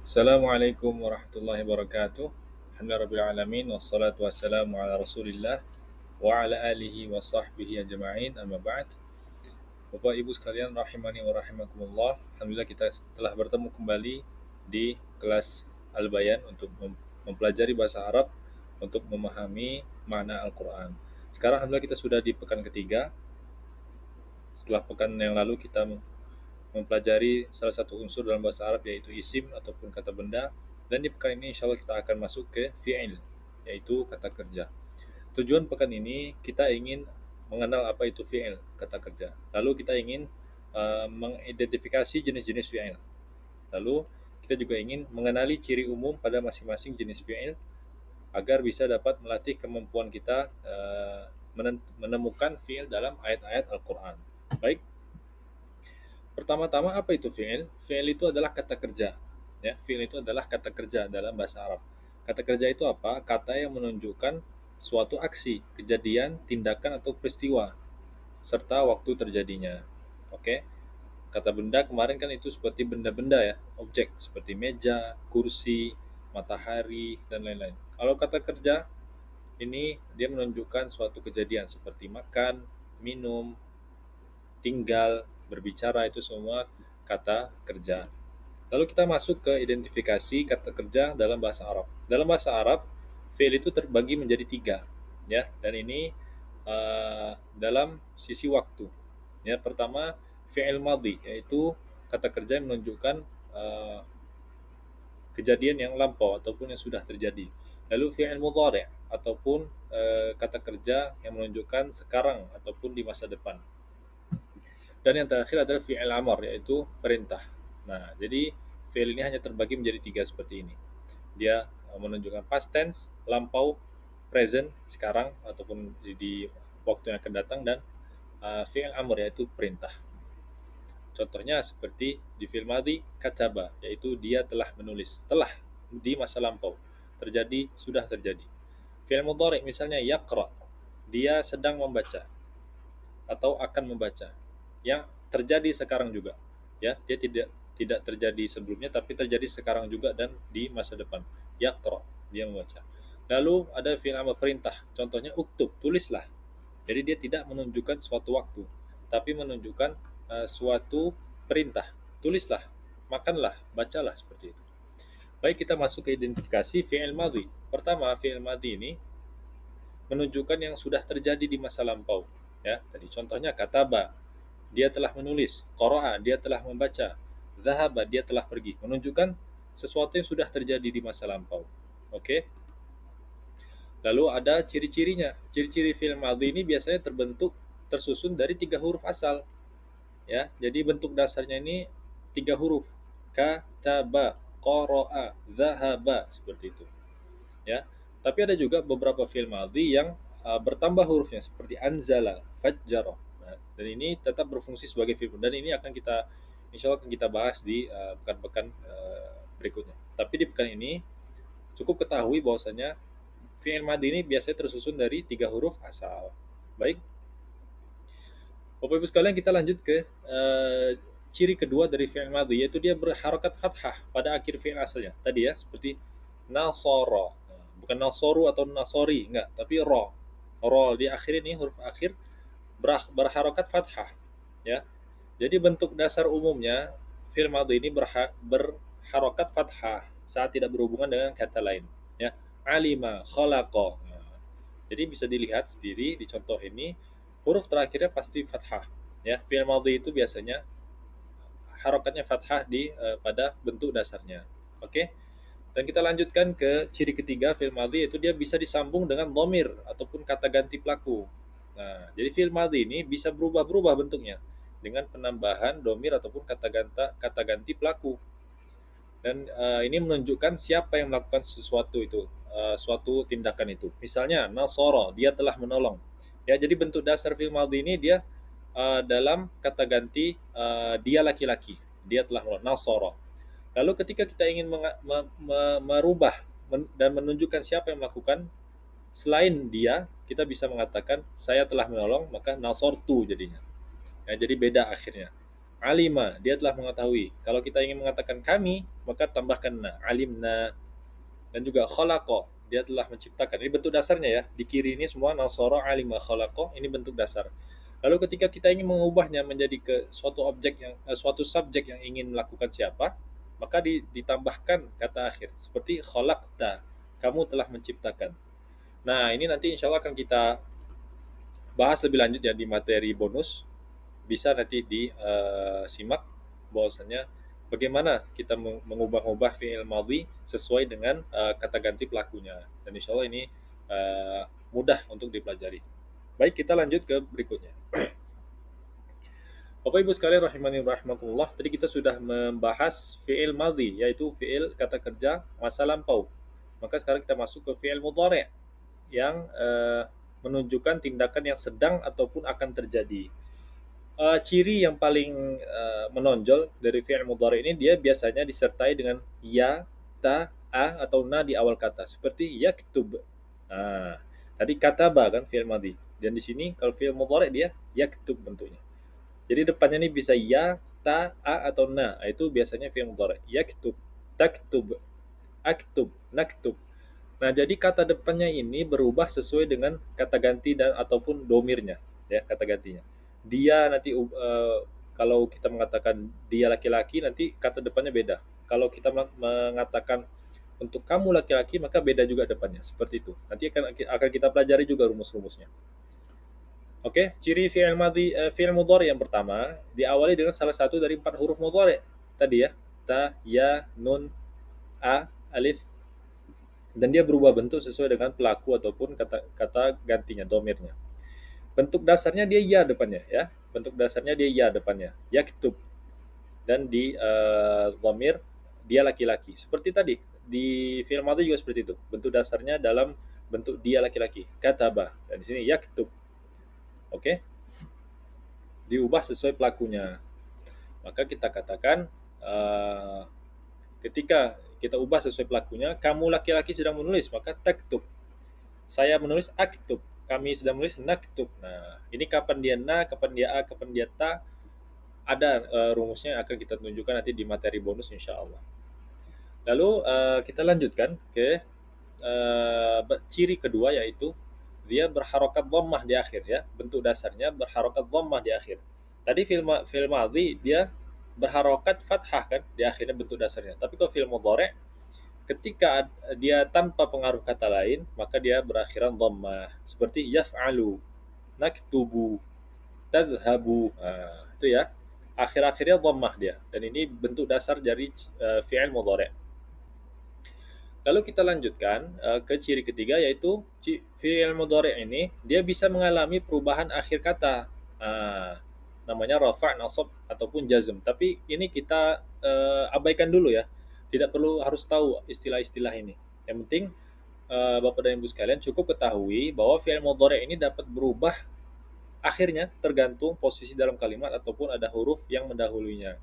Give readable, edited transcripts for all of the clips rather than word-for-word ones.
Assalamualaikum warahmatullahi wabarakatuh. Alhamdulillahirabbil alamin wassalatu wassalamu ala Rasulillah wa ala alihi wa sahbihi ajma'in. Amma ba'd. Bapak Ibu sekalian rahimani wa rahimakumullah. Alhamdulillah kita telah bertemu kembali di kelas Al-Bayan untuk mempelajari bahasa Arab untuk memahami makna Al-Qur'an. Sekarang alhamdulillah kita sudah di pekan ketiga. Setelah pekan yang lalu kita mempelajari salah satu unsur dalam bahasa Arab yaitu isim ataupun kata benda, dan di pekan ini insya Allah kita akan masuk ke fi'il yaitu kata kerja. Tujuan pekan ini kita ingin mengenal apa itu fi'il, kata kerja. Lalu kita ingin mengidentifikasi jenis-jenis fi'il. Lalu kita juga ingin mengenali ciri umum pada masing-masing jenis fi'il agar bisa dapat melatih kemampuan kita menemukan fi'il dalam ayat-ayat Al-Qur'an. Baik, pertama-tama apa itu fi'il? Fi'il itu adalah kata kerja. Ya, fi'il itu adalah kata kerja dalam bahasa Arab. Kata kerja itu apa? Kata yang menunjukkan suatu aksi, kejadian, tindakan atau peristiwa serta waktu terjadinya. Oke. Kata benda kemarin kan itu seperti benda-benda ya, objek seperti meja, kursi, matahari dan lain-lain. Kalau kata kerja ini dia menunjukkan suatu kejadian seperti makan, minum, tinggal, berbicara, itu semua kata kerja. Lalu kita masuk ke identifikasi kata kerja dalam bahasa Arab. Dalam bahasa Arab, fi'il itu terbagi menjadi tiga, ya. Dan ini dalam sisi waktu. Ya, pertama fi'il madhi, yaitu kata kerja yang menunjukkan kejadian yang lampau ataupun yang sudah terjadi. Lalu fi'il mudhari' ataupun kata kerja yang menunjukkan sekarang ataupun di masa depan. Dan yang terakhir adalah fi'il amar, yaitu perintah. Nah, jadi fi'il ini hanya terbagi menjadi tiga seperti ini. Dia menunjukkan past tense, lampau, present, sekarang, ataupun di waktu yang akan datang, dan fi'il amar, yaitu perintah. Contohnya seperti di fi'il madhi, kataba, yaitu dia telah menulis. Telah, di masa lampau. Terjadi, sudah terjadi. Fi'il mudhari' misalnya yaqra, dia sedang membaca atau akan membaca, yang terjadi sekarang juga, ya, dia tidak terjadi sebelumnya tapi terjadi sekarang juga dan di masa depan. Yaqra, dia membaca. Lalu ada fi'il amr, perintah, contohnya uktub, tulislah. Jadi dia tidak menunjukkan suatu waktu tapi menunjukkan suatu perintah, tulislah, makanlah, bacalah, seperti itu. Baik, kita masuk ke identifikasi fi'il madhi. Pertama, fi'il madhi ini menunjukkan yang sudah terjadi di masa lampau, ya. Tadi contohnya kataba, dia telah menulis, qara'a, dia telah membaca, dhahaba, dia telah pergi, menunjukkan sesuatu yang sudah terjadi di masa lampau. Oke. Lalu ada ciri-cirinya. Ciri-ciri fi'il madhi ini biasanya tersusun dari 3 huruf asal, ya. Jadi bentuk dasarnya ini 3 huruf. Kataba, qara'a, dhahaba, seperti itu, ya. Tapi ada juga beberapa fi'il madhi yang bertambah hurufnya seperti anzala, fajjara. Nah, dan ini tetap berfungsi sebagai fi'il, dan ini akan kita insya Allah akan kita bahas di pekan-pekan berikutnya. Tapi di pekan ini cukup ketahui bahwasanya fi'il madhi ini biasanya tersusun dari 3 huruf asal. Baik, Bapak Ibu sekalian, kita lanjut ke ciri kedua dari fi'il madhi, yaitu dia berharokat fathah pada akhir fi'il asalnya. Tadi ya, seperti nasara. Bukan nasoru atau nasori, enggak, tapi ro. Ro di akhir ini, huruf akhir berharokat fathah, ya. Jadi bentuk dasar umumnya fi'il madhi ini berharokat fathah saat tidak berhubungan dengan kata lain, ya. Alima, khalaqa. Nah, jadi bisa dilihat sendiri di contoh ini, huruf terakhirnya pasti fathah, ya. Fi'il madhi itu biasanya harokatnya fathah pada bentuk dasarnya. Oke. Dan kita lanjutkan ke ciri ketiga fi'il madhi, yaitu dia bisa disambung dengan dhamir ataupun kata ganti pelaku. Nah, jadi fi'il madhi ini bisa berubah-berubah bentuknya dengan penambahan dhamir ataupun kata ganti pelaku. Dan ini menunjukkan siapa yang melakukan sesuatu itu, suatu tindakan itu. Misalnya nasara, dia telah menolong. Ya, jadi bentuk dasar fi'il madhi ini dia dalam kata ganti dia laki-laki, dia telah menolong, nasara. Lalu ketika kita ingin merubah dan menunjukkan siapa yang melakukan selain dia, kita bisa mengatakan saya telah menolong, maka nasortu jadinya. Ya, jadi beda akhirnya. Alima, dia telah mengetahui. Kalau kita ingin mengatakan kami, maka tambahkan na, alimna. Dan juga khalaqa, dia telah menciptakan. Ini bentuk dasarnya ya. Di kiri ini semua nasara, alima, khalaqa, ini bentuk dasar. Lalu ketika kita ingin mengubahnya menjadi ke suatu objek yang suatu subjek yang ingin melakukan siapa, maka ditambahkan kata akhir seperti khalaqta, kamu telah menciptakan. Nah, ini nanti insya Allah akan kita bahas lebih lanjut ya di materi bonus. Bisa nanti disimak bahwasanya bagaimana kita mengubah-ubah fi'il madhi sesuai dengan kata ganti pelakunya. Dan insya Allah ini mudah untuk dipelajari. Baik, kita lanjut ke berikutnya. Bapak Ibu sekalian rahimani rahimakumullah, tadi kita sudah membahas fi'il madhi, yaitu fi'il kata kerja masa lampau. Maka sekarang kita masuk ke fi'il mudhari' yang menunjukkan tindakan yang sedang ataupun akan terjadi. Ciri yang paling menonjol dari fi'il mudhari' ini, dia biasanya disertai dengan ya, ta, a, atau na di awal kata. Seperti yaktub. Nah, tadi kataba kan fi'il madhi. Dan di sini kalau fi'il mudhari' dia yaktub bentuknya. Jadi depannya ini bisa ya, ta, a, atau na. Itu biasanya fi'il mudhari'. Yaktub, taktub, aktub, naktub. Nah, jadi kata depannya ini berubah sesuai dengan kata ganti dan ataupun domirnya, ya, kata gantinya. Dia nanti kalau kita mengatakan dia laki-laki, nanti kata depannya beda. Kalau kita mengatakan untuk kamu laki-laki, maka beda juga depannya. Seperti itu. Nanti akan kita pelajari juga rumus-rumusnya. Oke, ciri fi'il mudhari yang pertama diawali dengan salah satu dari 4 huruf mudhari tadi ya, ta, ya, nun, a, alif, dan dia berubah bentuk sesuai dengan pelaku ataupun kata gantinya, domirnya. Bentuk dasarnya dia ya depannya ya, bentuk dasarnya dia ya depannya, yaktub, dan di domir dia laki-laki. Seperti tadi di fi'il madhi juga seperti itu, bentuk dasarnya dalam bentuk dia laki-laki, kataba, dan di sini yaktub. Oke, diubah sesuai pelakunya. Maka kita katakan ketika kita ubah sesuai pelakunya, kamu laki-laki sedang menulis, maka taktub. Saya menulis aktub, kami sedang menulis naktub. Nah, ini kapan dia na, kapan dia a, kapan dia ta, ada rumusnya akan kita tunjukkan nanti di materi bonus insya Allah. Lalu kita lanjutkan ke ciri kedua, yaitu dia berharokat dhammah di akhir ya. Bentuk dasarnya berharokat dhammah di akhir. Tadi fi'il madhi dia berharokat fathah kan di akhirnya bentuk dasarnya. Tapi kalau fi'il mudhari' ketika dia tanpa pengaruh kata lain, maka dia berakhiran dhammah. Seperti yaf'alu, naktubu, tadhhabu. Nah, itu ya. Akhir-akhirnya dhammah dia. Dan ini bentuk dasar dari fi'il mudhari'. Lalu kita lanjutkan ke ciri ketiga, yaitu fi'il mudhari' ini dia bisa mengalami perubahan akhir kata. Namanya rafa', nasab, ataupun jazm. Tapi ini kita abaikan dulu ya. Tidak perlu harus tahu istilah-istilah ini. Yang penting Bapak dan Ibu sekalian cukup ketahui bahwa fi'il mudhari' ini dapat berubah akhirnya tergantung posisi dalam kalimat ataupun ada huruf yang mendahulunya.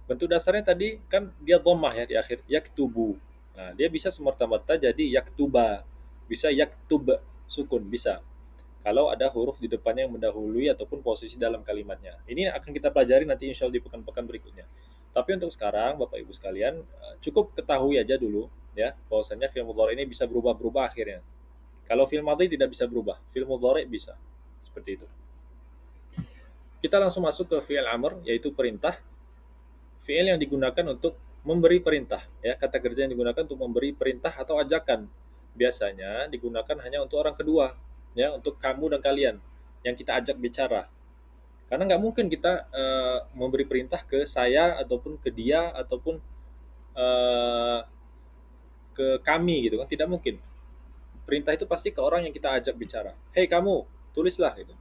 Bentuk dasarnya tadi kan dia dhammah ya di akhir, yaktubu. Nah, dia bisa semerta-merta jadi yaktuba, bisa yaktub sukun, bisa. Kalau ada huruf di depannya yang mendahului ataupun posisi dalam kalimatnya. Ini akan kita pelajari nanti insya Allah di pekan-pekan berikutnya. Tapi untuk sekarang, Bapak Ibu sekalian, cukup ketahui aja dulu ya, bahwasanya fi'il mudhari ini bisa berubah-berubah akhirnya. Kalau fi'il madhi tidak bisa berubah, fi'il mudhari bisa. Seperti itu. Kita langsung masuk ke fi'il amr, yaitu perintah. Fi'il yang digunakan untuk memberi perintah ya, kata kerja yang digunakan untuk memberi perintah atau ajakan. Biasanya digunakan hanya untuk orang kedua ya, untuk kamu dan kalian yang kita ajak bicara. Karena nggak mungkin kita memberi perintah ke saya ataupun ke dia ataupun ke kami gitu kan, tidak mungkin. Perintah itu pasti ke orang yang kita ajak bicara. Hei kamu, tulislah gitu.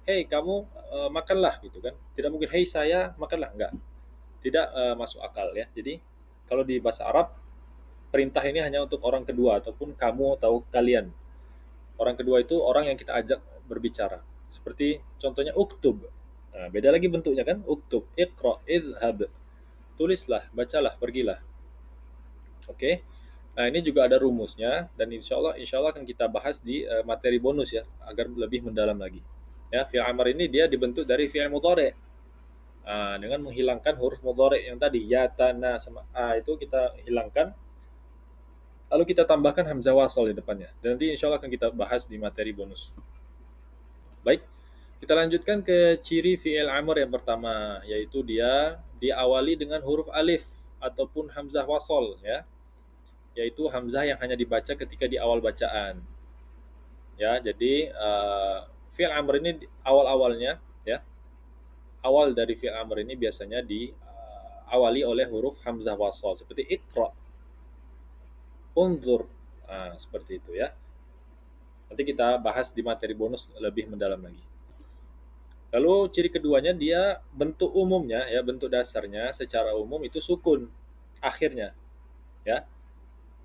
Hei kamu, makanlah gitu kan. Tidak mungkin hei saya makanlah, enggak. Tidak masuk akal ya. Jadi kalau di bahasa Arab, perintah ini hanya untuk orang kedua ataupun kamu atau kalian. Orang kedua itu orang yang kita ajak berbicara. Seperti contohnya uktub. Nah, beda lagi bentuknya kan? Uktub, iqra, idhab. Tulislah, bacalah, pergilah. Oke. Nah, ini juga ada rumusnya dan insya Allah akan kita bahas di materi bonus ya, agar lebih mendalam lagi. Ya, fi'il amr ini dia dibentuk dari fi'il mudhari'. Dengan menghilangkan huruf mudhari yang tadi ya tana sama itu kita hilangkan, lalu kita tambahkan hamzah wasal di depannya. Dan nanti insya Allah akan kita bahas di materi bonus. Baik, kita lanjutkan ke ciri fi'il amr yang pertama, yaitu dia diawali dengan huruf alif ataupun hamzah wasal, ya, yaitu hamzah yang hanya dibaca ketika di awal bacaan. Ya, jadi fi'il amr ini awal-awalnya, ya, awal dari fi'il amr ini biasanya diawali oleh huruf hamzah wasal seperti iqra, unzur, seperti itu ya. Nanti kita bahas di materi bonus lebih mendalam lagi. Lalu ciri keduanya dia bentuk umumnya, ya, bentuk dasarnya secara umum itu sukun akhirnya, ya.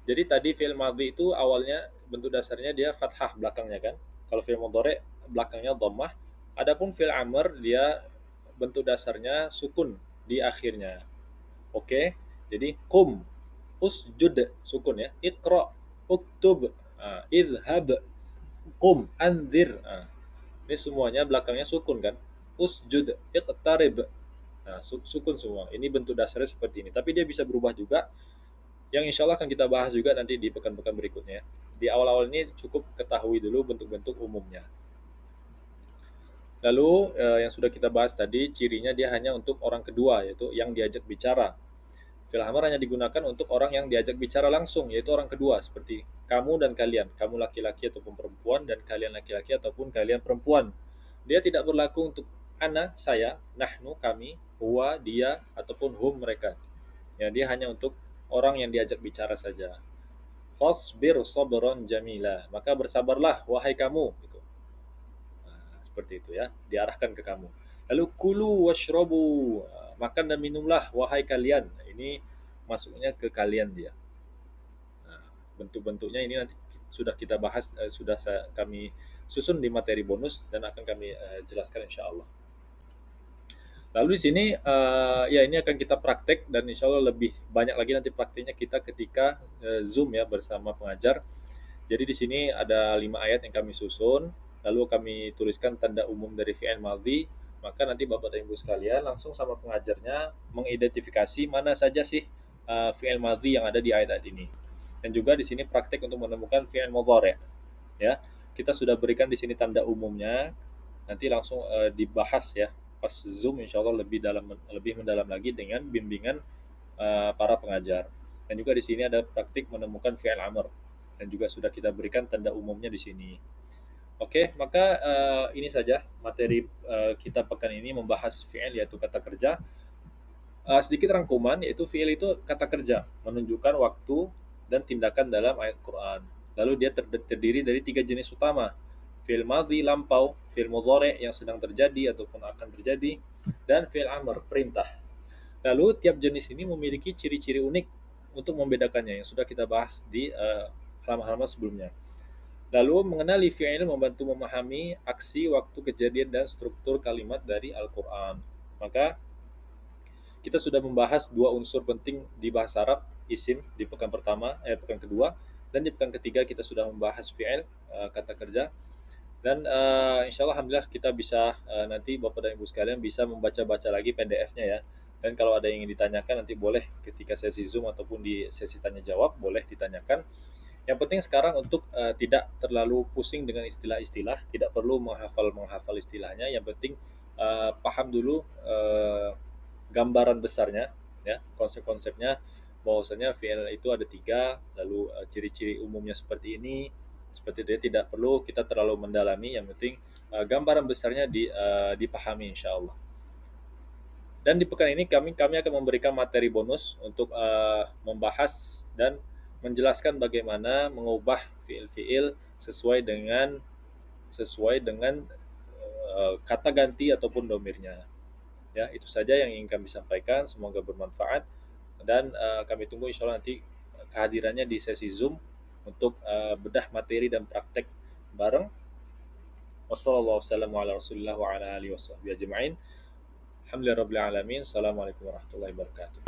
Jadi tadi fi'il madhi itu awalnya bentuk dasarnya dia fathah belakangnya kan. Kalau fi'il mudhari belakangnya dhammah. Adapun fi'il amr dia bentuk dasarnya sukun di akhirnya. Oke. Jadi qum, usjud, sukun ya. Iqra, uktub, idhab, qum, anzir. Ini semuanya belakangnya sukun kan. Usjud, iqtarib. Sukun semua. Ini bentuk dasarnya seperti ini. Tapi dia bisa berubah juga, yang insya Allah akan kita bahas juga nanti di pekan-pekan berikutnya. Di awal-awal ini cukup ketahui dulu bentuk-bentuk umumnya. Lalu yang sudah kita bahas tadi, cirinya dia hanya untuk orang kedua, yaitu yang diajak bicara. Fi'il amr hanya digunakan untuk orang yang diajak bicara langsung, yaitu orang kedua, seperti kamu dan kalian. Kamu laki-laki ataupun perempuan, dan kalian laki-laki ataupun kalian perempuan. Dia tidak berlaku untuk ana, saya, nahnu, kami, huwa, dia, ataupun hum, mereka. Ya, dia hanya untuk orang yang diajak bicara saja. Fasbir sabron jamila, maka bersabarlah wahai kamu, gitu. Seperti itu ya, diarahkan ke kamu. Lalu kulu washrobu, makan dan minumlah wahai kalian. Ini masuknya ke kalian dia. Bentuk-bentuknya ini nanti sudah kita bahas, sudah kami susun di materi bonus dan akan kami jelaskan insya Allah. Lalu di sini ya ini akan kita praktek dan insya Allah lebih banyak lagi nanti praktiknya kita ketika Zoom ya bersama pengajar. Jadi di sini ada 5 ayat yang kami susun, lalu kami tuliskan tanda umum dari fi'il madhi, maka nanti Bapak dan Ibu sekalian langsung sama pengajarnya mengidentifikasi mana saja sih fi'il madhi yang ada di ayat-ayat ini. Dan juga di sini praktek untuk menemukan fi'il mudhari', ya. Kita sudah berikan di sini tanda umumnya, nanti langsung dibahas ya pas Zoom insya Allah lebih mendalam lagi dengan bimbingan para pengajar. Dan juga di sini ada praktik menemukan fi'il amr dan juga sudah kita berikan tanda umumnya di sini. Oke, maka ini saja materi kita pekan ini membahas fi'il yaitu kata kerja. Sedikit rangkuman yaitu fi'il itu kata kerja menunjukkan waktu dan tindakan dalam ayat Quran. Lalu dia terdiri dari 3 jenis utama. Fi'il madhi lampau, fi'il mudhari yang sedang terjadi ataupun akan terjadi, dan fi'il amr perintah. Lalu tiap jenis ini memiliki ciri-ciri unik untuk membedakannya yang sudah kita bahas di halaman-halaman sebelumnya. Lalu mengenali fi'il membantu memahami aksi, waktu, kejadian, dan struktur kalimat dari Al-Quran. Maka kita sudah membahas 2 unsur penting di bahasa Arab, isim di pekan pekan kedua, dan di pekan ketiga kita sudah membahas fi'il, kata kerja. Dan insya Allah alhamdulillah kita bisa nanti Bapak dan Ibu sekalian bisa membaca-baca lagi PDF-nya ya. Dan kalau ada yang ingin ditanyakan nanti boleh ketika sesi Zoom ataupun di sesi tanya jawab boleh ditanyakan. Yang penting sekarang untuk tidak terlalu pusing dengan istilah-istilah, tidak perlu menghafal istilahnya. Yang penting paham dulu gambaran besarnya, ya, konsep-konsepnya, bahwasanya fi'il itu ada 3, lalu ciri-ciri umumnya seperti ini. Seperti itu, tidak perlu kita terlalu mendalami, yang penting gambaran besarnya dipahami insya Allah. Dan di pekan ini kami akan memberikan materi bonus untuk membahas dan menjelaskan bagaimana mengubah fiil-fiil sesuai dengan kata ganti ataupun domirnya. Ya, itu saja yang ingin kami sampaikan. Semoga bermanfaat dan kami tunggu insya Allah nanti kehadirannya di sesi Zoom untuk bedah materi dan praktek bareng. Wassalamualaikum warahmatullahi wabarakatuh. Assalamualaikum warahmatullahi wabarakatuh.